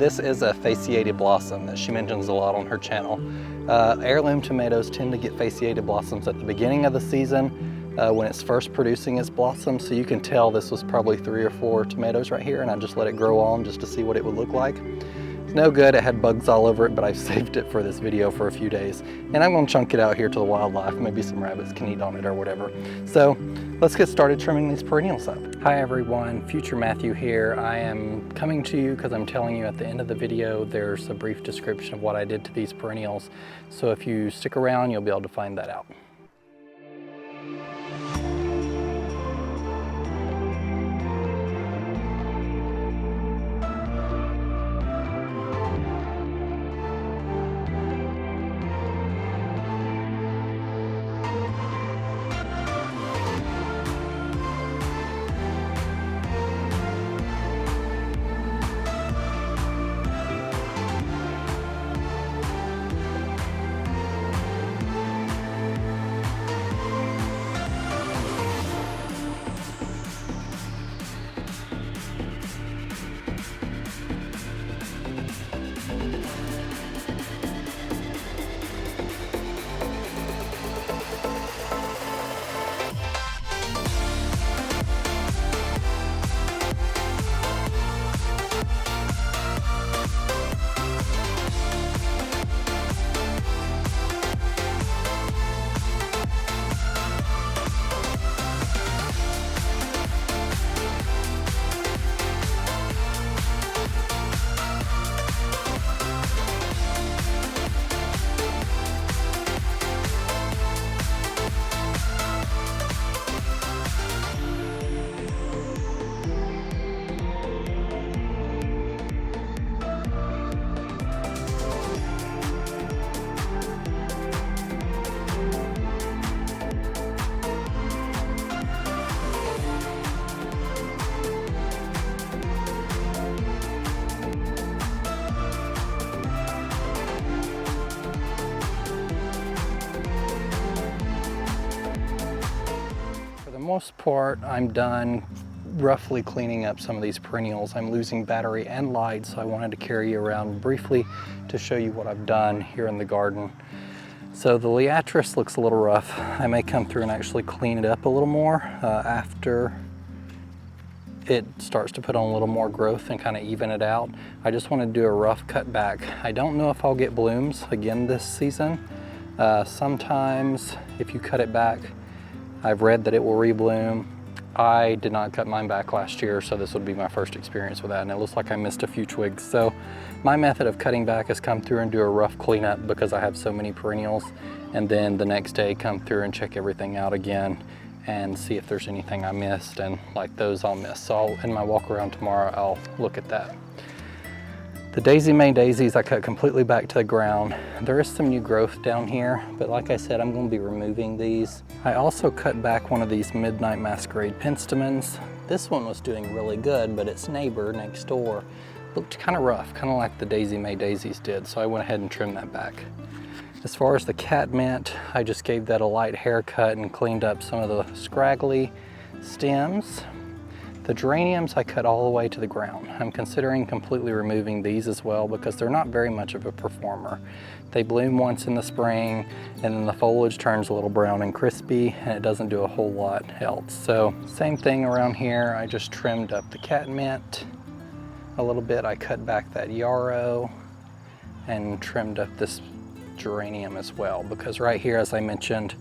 this is a fasciated blossom that she mentions a lot on her channel. Heirloom tomatoes tend to get fasciated blossoms at the beginning of the season when it's first producing its blossoms. So you can tell this was probably 3 or 4 tomatoes right here, and I just let it grow on just to see what it would look like. It's no good, it had bugs all over it, but I've saved it for this video for a few days. And I'm gonna chunk it out here to the wildlife. Maybe some rabbits can eat on it or whatever. So let's get started trimming these perennials up. Hi everyone, Future Matthew here. I am coming to you because I'm telling you at the end of the video, there's a brief description of what I did to these perennials. So if you stick around, you'll be able to find that out. Most part, I'm done roughly cleaning up some of these perennials. I'm losing battery and light, so I wanted to carry you around briefly to show you what I've done here in the garden. So the 𝗟𝗂𝗲 looks a little rough. I may come through and actually clean it up a little more after it starts to put on a little more growth and kind of even it out. I just want to do a rough cut back. I don't know if I'll get blooms again this season. Sometimes if you cut it back, I've read that it will rebloom. I did not cut mine back last year, so this would be my first experience with that, and it looks like I missed a few twigs. So my method of cutting back is come through and do a rough cleanup because I have so many perennials, and then the next day come through and check everything out again and see if there's anything I missed, and like those I'll miss. So in my walk around tomorrow, I'll look at that. The Daisy May daisies I cut completely back to the ground. There is some new growth down here, but like I said, I'm going to be removing these. I also cut back one of these Midnight Masquerade penstemons. This one was doing really good, but its neighbor next door looked kind of rough, kind of like the Daisy May daisies did, so I went ahead and trimmed that back. As far as the catmint, I just gave that a light haircut and cleaned up some of the scraggly stems. The geraniums I cut all the way to the ground. I'm considering completely removing these as well because they're not very much of a performer. They bloom once in the spring and then the foliage turns a little brown and crispy and it doesn't do a whole lot else. So same thing around here. I just trimmed up the catmint a little bit. I cut back that yarrow and trimmed up this geranium as well because right here, as I mentioned,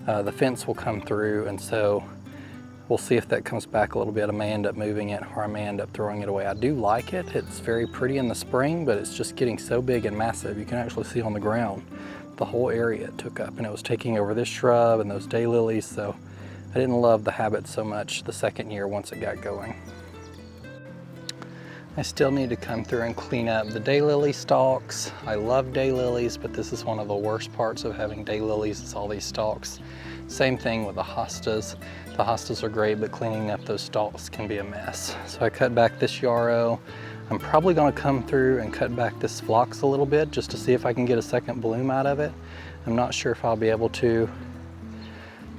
the fence will come through, and so we'll see if that comes back a little bit. I may end up moving it or I may end up throwing it away. I do like it. It's very pretty in the spring, but it's just getting so big and massive. You can actually see on the ground the whole area it took up, and it was taking over this shrub and those daylilies. So I didn't love the habit so much the second year once it got going. I still need to come through and clean up the daylily stalks. I love daylilies, but this is one of the worst parts of having daylilies is all these stalks. Same thing with the hostas. The hostas are great, but cleaning up those stalks can be a mess. So I cut back this yarrow. I'm probably gonna come through and cut back this phlox a little bit just to see if I can get a second bloom out of it. I'm not sure if I'll be able to.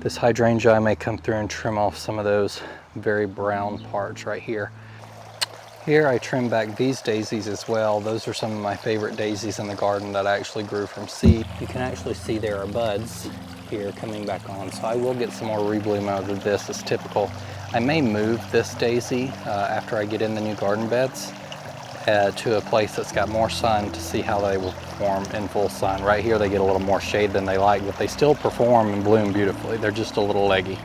This hydrangea, I may come through and trim off some of those very brown parts right here. Here I trimmed back these daisies as well. Those are some of my favorite daisies in the garden that I actually grew from seed. You can actually see there are buds here coming back on, so I will get some more rebloom out of this as typical. I may move this daisy after I get in the new garden beds to a place that's got more sun to see how they will perform in full sun. Right here they get a little more shade than they like, but they still perform and bloom beautifully. They're just a little leggy.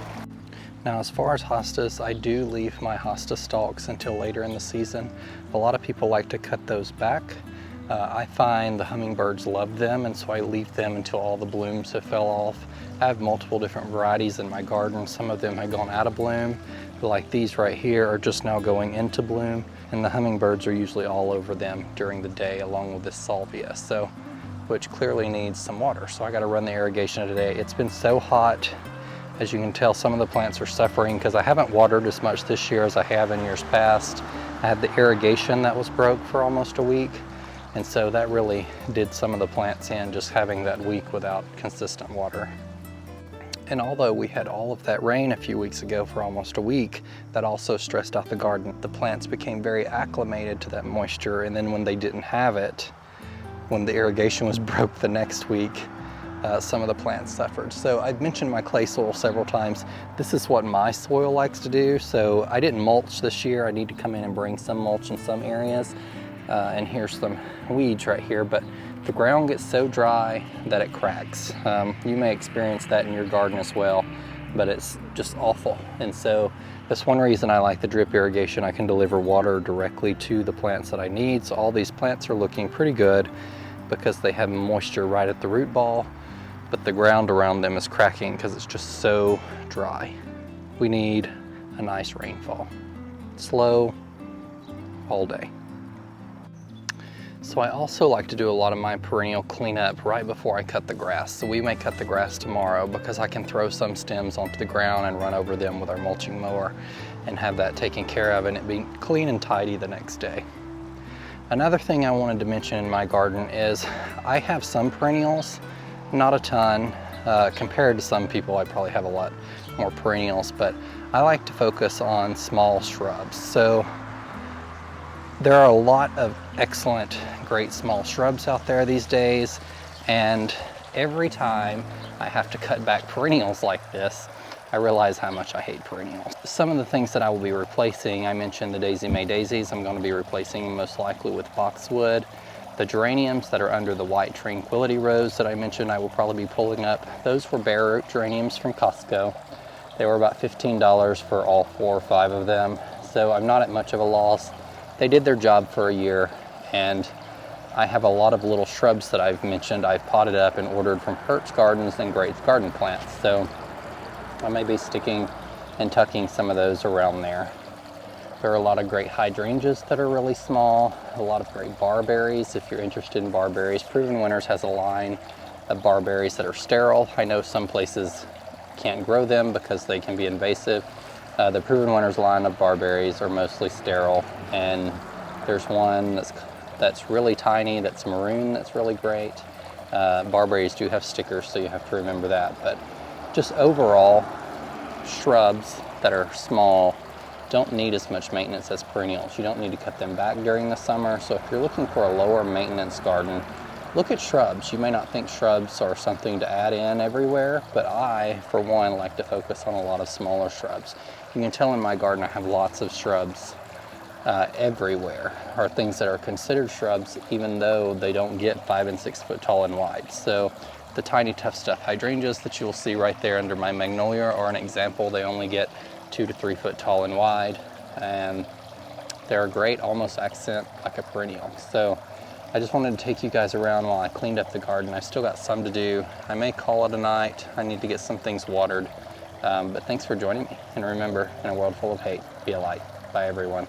Now, as far as hostas, I do leave my hosta stalks until later in the season. A lot of people like to cut those back. I find the hummingbirds love them, and so I leave them until all the blooms have fell off. I have multiple different varieties in my garden. Some of them have gone out of bloom, like these right here are just now going into bloom, and the hummingbirds are usually all over them during the day along with this salvia, which clearly needs some water. So I got to run the irrigation today. It's been so hot. As you can tell, some of the plants are suffering because I haven't watered as much this year as I have in years past. I had the irrigation that was broke for almost a week, and so that really did some of the plants in, just having that week without consistent water. And although we had all of that rain a few weeks ago for almost a week, that also stressed out the garden. The plants became very acclimated to that moisture, and then when they didn't have it, when the irrigation was broke the next week, some of the plants suffered. So I've mentioned my clay soil several times. This is what my soil likes to do. So I didn't mulch this year. I need to come in and bring some mulch in some areas. And here's some weeds right here, but the ground gets so dry that it cracks. You may experience that in your garden as well, but it's just awful. And so that's one reason I like the drip irrigation. I can deliver water directly to the plants that I need. So all these plants are looking pretty good because they have moisture right at the root ball, but the ground around them is cracking because it's just so dry. We need a nice rainfall. Slow all day. So I also like to do a lot of my perennial cleanup right before I cut the grass. So we may cut the grass tomorrow because I can throw some stems onto the ground and run over them with our mulching mower and have that taken care of and it be clean and tidy the next day. Another thing I wanted to mention in my garden is I have some perennials, not a ton. Compared to some people, I probably have a lot more perennials, but I like to focus on small shrubs. So there are a lot of excellent, great small shrubs out there these days, and every time I have to cut back perennials like this, I realize how much I hate perennials. Some of the things that I will be replacing, I mentioned the Daisy May daisies. I'm going to be replacing most likely with boxwood. The geraniums that are under the white tranquility rose that I mentioned I will probably be pulling up. Those were bare root geraniums from Costco. They were about $15 for all 4 or 5 of them, so I'm not at much of a loss. They did their job for a year, and I have a lot of little shrubs that I've mentioned I've potted up and ordered from Hertz Gardens and Great Garden Plants, so I may be sticking and tucking some of those around there. There are a lot of great hydrangeas that are really small, a lot of great barberries if you're interested in barberries. Proven Winners has a line of barberries that are sterile. I know some places can't grow them because they can be invasive. The Proven Winners line of barberries are mostly sterile, and there's one that's really tiny, that's maroon, that's really great. Barberries do have stickers, so you have to remember that, but just overall, shrubs that are small don't need as much maintenance as perennials. You don't need to cut them back during the summer. So if you're looking for a lower maintenance garden, look at shrubs. You may not think shrubs are something to add in everywhere, but I, for one, like to focus on a lot of smaller shrubs. You can tell in my garden I have lots of shrubs everywhere, or things that are considered shrubs even though they don't get 5 and 6 foot tall and wide. So the tiny tough stuff hydrangeas that you'll see right there under my magnolia are an example. They only get 2 to 3 foot tall and wide, and they're a great almost accent like a perennial. So I just wanted to take you guys around while I cleaned up the garden. I still got some to do. I may call it a night. I need to get some things watered, but thanks for joining me. And remember, in a world full of hate, be a light. Bye everyone.